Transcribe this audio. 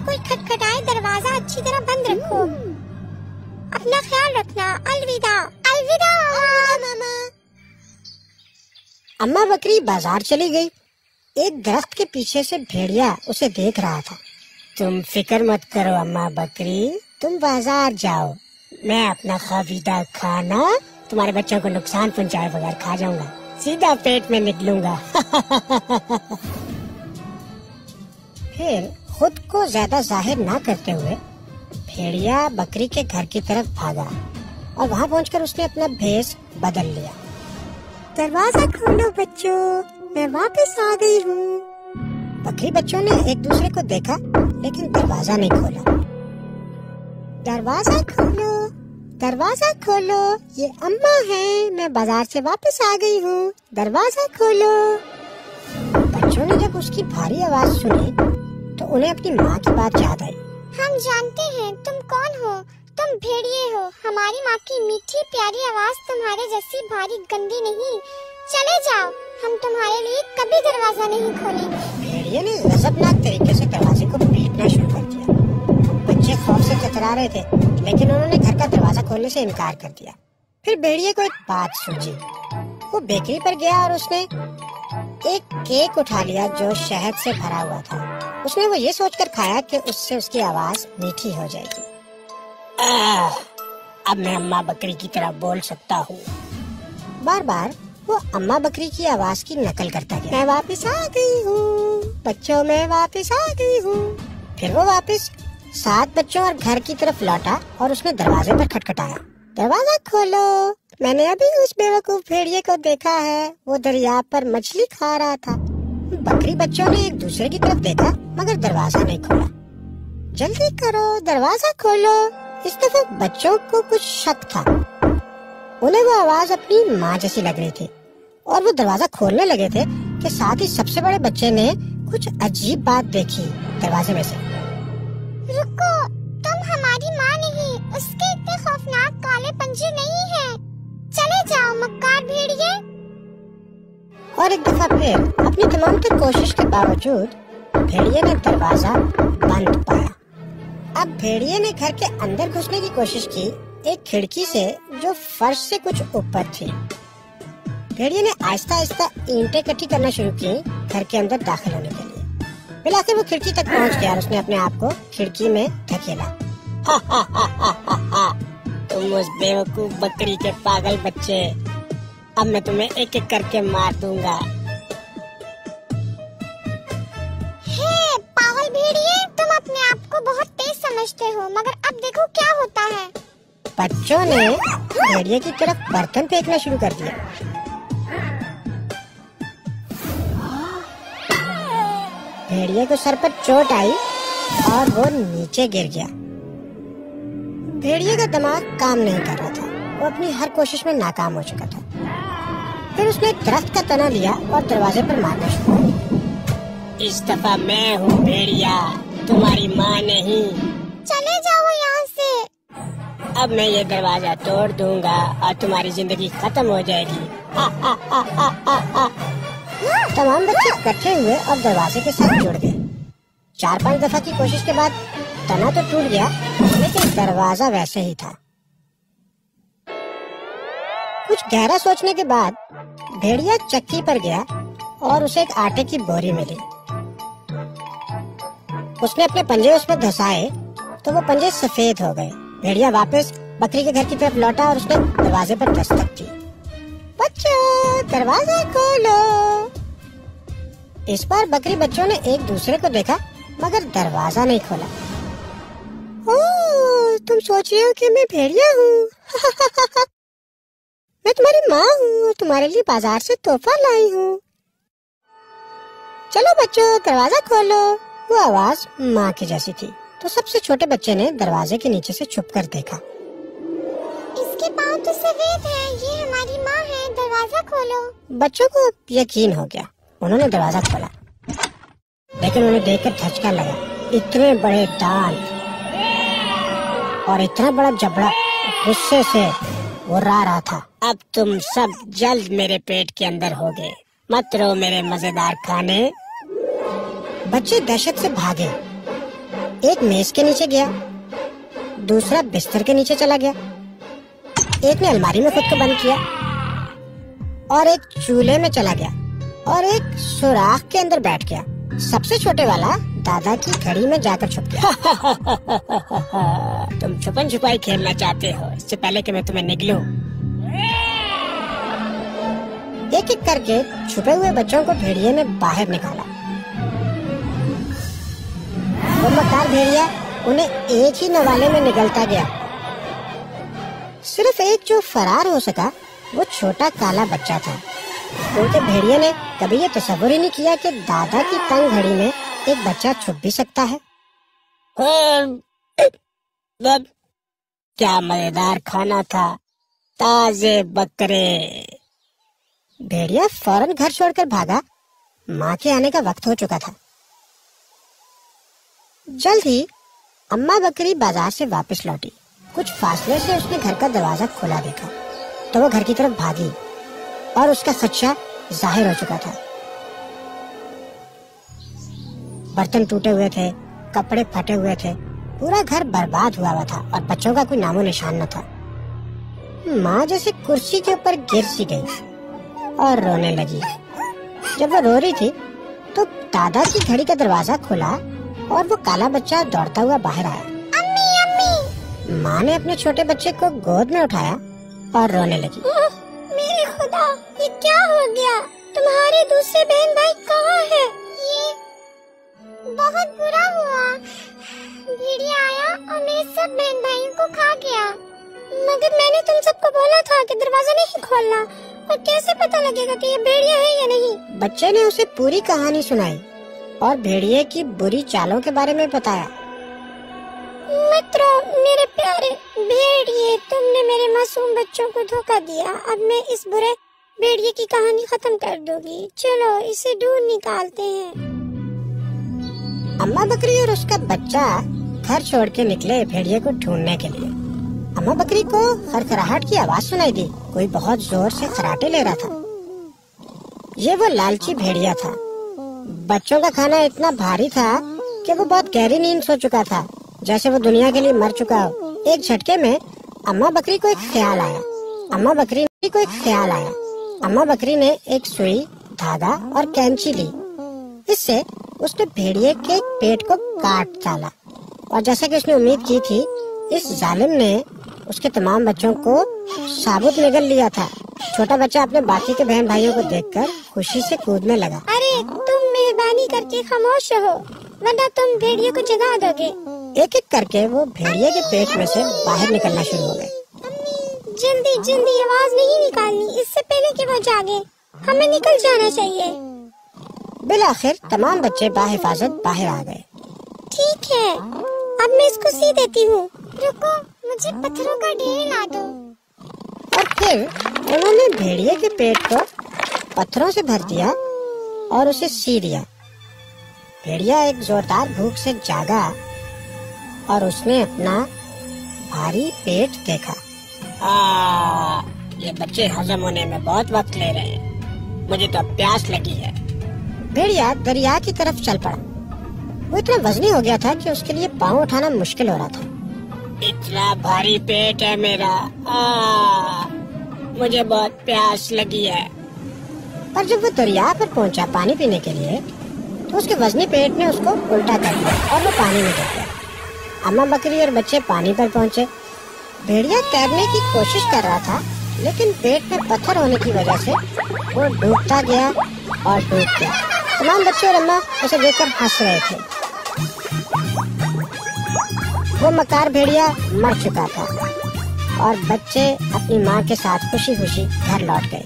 कोई खटखटाए दरवाजा अच्छी तरह बंद रखो। अपना ख्याल रखना। अलविदा। अलविदा मामा। अम्मा बकरी बाजार चली गई। एक दरख्त के पीछे से भेड़िया उसे देख रहा था। तुम फिक्र मत करो अम्मा बकरी, तुम बाजार जाओ, मैं अपना खाविदा खाना तुम्हारे बच्चों को नुकसान पहुंचाए बगैर खा जाऊंगा, सीधा पेट में निकलूंगा। फिर खुद को ज्यादा जाहिर ना करते हुए भेड़िया बकरी के घर की तरफ भागा और वहाँ पहुंचकर उसने अपना भेष बदल लिया। दरवाजा खोलो बच्चों, मैं वापस आ गई हूँ। बकरी बच्चों ने एक दूसरे को देखा लेकिन दरवाजा नहीं खोला। दरवाजा खोलो, दरवाजा खोलो, ये अम्मा है, मैं बाजार से वापस आ गई हूँ, दरवाजा खोलो। बच्चों ने जब उसकी भारी आवाज सुनी तो उन्हें अपनी माँ की बात याद आई। हम जानते हैं तुम कौन हो, तुम भेड़िए हो। हमारी माँ की मीठी प्यारी आवाज तुम्हारे जैसी भारी गंदी नहीं। चले जाओ, हम तुम्हारे लिए कभी दरवाजा नहीं खोलेंगे। भेड़िए ने गजबनाक तरीके से दरवाजे को पीटना शुरू कर दिया। बच्चे खौफ से चतरा रहे थे लेकिन उन्होंने घर का दरवाजा खोलने से इनकार कर दिया। फिर भेड़िए को एक बात सूझी। वो बेकरी पर गया और उसने एक केक उठा लिया जो शहद से भरा हुआ था। उसने वो ये सोचकर खाया कि उससे उसकी आवाज मीठी हो जाएगी। अब मैं अम्मा बकरी की तरह बोल सकता हूँ। बार बार वो अम्मा बकरी की आवाज की नकल करता गया। मैं वापस आ गई हूँ बच्चों, मैं वापस आ गई हूँ। फिर वो वापस 7 बच्चों और घर की तरफ लौटा और उसने दरवाजे पर खटखटाया। दरवाजा खोलो, मैंने अभी उस बेवकूफ भेड़िए को देखा है, वो दरिया पर मछली खा रहा था। बकरी बच्चों ने एक दूसरे की तरफ देखा मगर दरवाजा नहीं खोला। जल्दी करो, दरवाजा खोलो। इस दफा बच्चों को कुछ शक था। उन्हें वो आवाज अपनी माँ जैसी लग रही थी और वो दरवाजा खोलने लगे थे कि साथ ही सबसे बड़े बच्चे ने कुछ अजीब बात देखी दरवाजे में से। रुको, तुम हमारी माँ नहीं, उसके इतने खौफनाक काले पंजे नहीं हैं। चले जाओ मक्कार भेड़िए। और एक दफा फिर अपनी तमाम तर कोशिश के बावजूद भेड़िए ने दरवाजा बंद पाया। अब भेड़िए ने घर के अंदर घुसने की कोशिश की एक खिड़की से जो फर्श से कुछ ऊपर थी। भेड़िए ने आहिस्ता आहिस्ता ईंटें इकट्ठी करना शुरू की घर के अंदर दाखिल होने के लिए। फिर वो खिड़की तक पहुंच गया और उसने अपने आप को खिड़की में धकेला। तुम उस बेवकूफ बकरी के पागल बच्चे, अब मैं तुम्हें एक एक करके मार दूंगा। हे पागल भेड़िए, तुम अपने आप को बहुत तेज समझते हो मगर अब देखो क्या होता है। बच्चों ने भेड़िए की तरफ बर्तन फेंकना शुरू कर दिया। भेड़िए को सर पर चोट आई और वो नीचे गिर गया। भेड़िए का दिमाग काम नहीं कर रहा था, वो अपनी हर कोशिश में नाकाम हो चुका था। फिर उसने एक दरख्त का तना लिया और दरवाजे पर मारना शुरू किया। इस दफा मैं हूँ भेड़िया, तुम्हारी माँ नहीं। चले जाओ यहाँ से। अब मैं ये दरवाजा तोड़ दूंगा और तुम्हारी जिंदगी खत्म हो जाएगी। तमाम बच्चे इकट्ठे हुए और दरवाजे के साथ जुड़ गए। 4-5 दफा की कोशिश के बाद तना तो टूट गया लेकिन दरवाजा वैसे ही था। कुछ गहरा सोचने के बाद भेड़िया चक्की पर गया और उसे एक आटे की बोरी मिली। उसने अपने पंजे उसमें धंसाए तो वो पंजे सफेद हो गए। भेड़िया वापस बकरी के घर की तरफ लौटा और उसने दरवाजे पर दस्तक दी। बच्चों, दरवाजा खोलो। इस बार बकरी बच्चों ने एक दूसरे को देखा मगर दरवाजा नहीं खोला। ओह, तुम सोच रहे हो कि मैं भेड़िया हूँ। मैं तुम्हारी माँ हूँ, तुम्हारे लिए बाजार से तोहफा लाई हूँ। चलो बच्चों, दरवाजा खोलो। वो आवाज माँ की जैसी थी तो सबसे छोटे बच्चे ने दरवाजे के नीचे से छुपकर देखा। इसके पाँव तो सफेद हैं, ये हमारी माँ है, दरवाजा खोलो। बच्चों को यकीन हो गया, उन्होंने दरवाजा खोला लेकिन उन्हें देखकर धचका लगा। इतने बड़े दांत और इतना बड़ा जबड़ा गुस्से से उड़ा रहा था। अब तुम सब जल्द मेरे पेट के अंदर होगे, मत रो मेरे मजेदार खाने। बच्चे दहशत से भागे एक मेज के नीचे गया, दूसरा बिस्तर के नीचे चला गया, एक ने अलमारी में खुद को बंद किया और एक चूल्हे में चला गया और एक सुराख के अंदर बैठ गया। सबसे छोटे वाला दादा की घड़ी में जाकर छुप गया। तुम छुपन छुपाई खेलना चाहते हो, इससे पहले कि मैं तुम्हें निगलूं। एक एक करके छुपे हुए बच्चों को भेड़िए ने बाहर निकाला। वो मक्कार भेड़िया उन्हें एक ही नवाले में निगलता गया। सिर्फ एक जो फरार हो सका वो छोटा काला बच्चा था, क्योंकि भेड़िए ने कभी ये तस्वीर ही नहीं किया कि दादा की तंग घड़ी में एक बच्चा छुप भी सकता है। क्या मजेदार खाना था, ताजे बकरे। भेड़िया फौरन घर छोड़कर भागा। माँ के आने का वक्त हो चुका था। जल्द ही अम्मा बकरी बाजार से वापस लौटी। कुछ फासले से उसने घर का दरवाजा खुला देखा तो वो घर की तरफ भागी और उसका खदशा जाहिर हो चुका था। बर्तन टूटे हुए थे, कपड़े फटे हुए थे, पूरा घर बर्बाद हुआ था और बच्चों का कोई नामो निशान न था। माँ जैसे कुर्सी के ऊपर गिर सी गई और रोने लगी। जब वो रो रही थी तो दादा की घड़ी का दरवाजा खुला और वो काला बच्चा दौड़ता हुआ बाहर आया। अम्मी अम्मी। माँ ने अपने छोटे बच्चे को गोद में उठाया और रोने लगी। मेरे खुदा, ये क्या हो गया? तुम्हारे दूसरे बहन भाई कहाँ हैं? ये बहुत बुरा हुआ। भेड़िया आया और मेरे सब बहन भाइयों को खा गया। मगर मैंने तुम सबको बोला था कि दरवाजा नहीं खोलना, और कैसे पता लगेगा कि ये भेड़िया है या नहीं? बच्चे ने उसे पूरी कहानी सुनाई और भेड़िए की बुरी चालों के बारे में बताया। मत रो मेरे प्यारे भेड़िए, तुमने मेरे मासूम बच्चों को धोखा दिया। अब मैं इस बुरे भेड़िए की कहानी खत्म कर दूंगी। चलो इसे ढूंढ निकालते हैं। अम्मा बकरी और उसका बच्चा घर छोड़ के निकले भेड़िए को ढूंढने के लिए। अम्मा बकरी को खरखराहट की आवाज सुनाई दी। कोई बहुत जोर से खराटे ले रहा था। ये वो लालची भेड़िया था। बच्चों का खाना इतना भारी था कि वो बहुत गहरी नींद सो चुका था, जैसे वो दुनिया के लिए मर चुका हो। एक झटके में अम्मा बकरी को एक ख्याल आया। अम्मा बकरी ने एक सुई, धागा और कैंची ली। इससे उसने भेड़िए के पेट को काट डाला और जैसा कि उसने उम्मीद की थी, इस जालिम ने उसके तमाम बच्चों को साबुत निगल लिया था। छोटा बच्चा अपने बाकी के बहन भाइयों को देखकर खुशी से कूदने लगा। अरे तुम मेहरबानी करके खामोश रहो, वरना तुम भेड़िए को जगा दोगे। एक एक करके वो भेड़िए के पेट में से बाहर निकलना शुरू हो गए। जल्दी जल्दी आवाज नहीं निकालनी, इससे पहले कि वो जागे। हमें निकल जाना चाहिए। बिलाखिर तमाम बच्चे बाहिफाजत बाहर आ गए। ठीक है, अब मैं इसको सी देती हूँ। रुको, मुझे पत्थरों का ढेर ला दो। और फिर उन्होंने भेड़िए के पेट को पत्थरों से भर दिया और उसे सी दिया। भेड़िया एक जोरदार भूख से जागा और उसने अपना भारी पेट देखा। ये बच्चे हजम होने में बहुत वक्त ले रहे हैं, मुझे तो प्यास लगी है। भेड़िया दरिया की तरफ चल पड़ा। वो इतना वजनी हो गया था कि उसके लिए पाँव उठाना मुश्किल हो रहा था। इतना भारी पेट है मेरा, मुझे बहुत प्यास लगी है। पर जब वो दरिया पर पहुंचा पानी पीने के लिए, तो उसके वजनी पेट ने उसको उल्टा कर दिया और वो पानी में गिर गया। अम्मा बकरी और बच्चे पानी पर पहुंचे। भेड़िया तैरने की कोशिश कर रहा था, लेकिन पेट में पत्थर होने की वजह से वो डूबता गया और डूब गया। तमाम बच्चे और अम्मा उसे देखकर हंस रहे थे। वो मकार भेड़िया मर चुका था और बच्चे अपनी माँ के साथ खुशी खुशी घर लौट गए।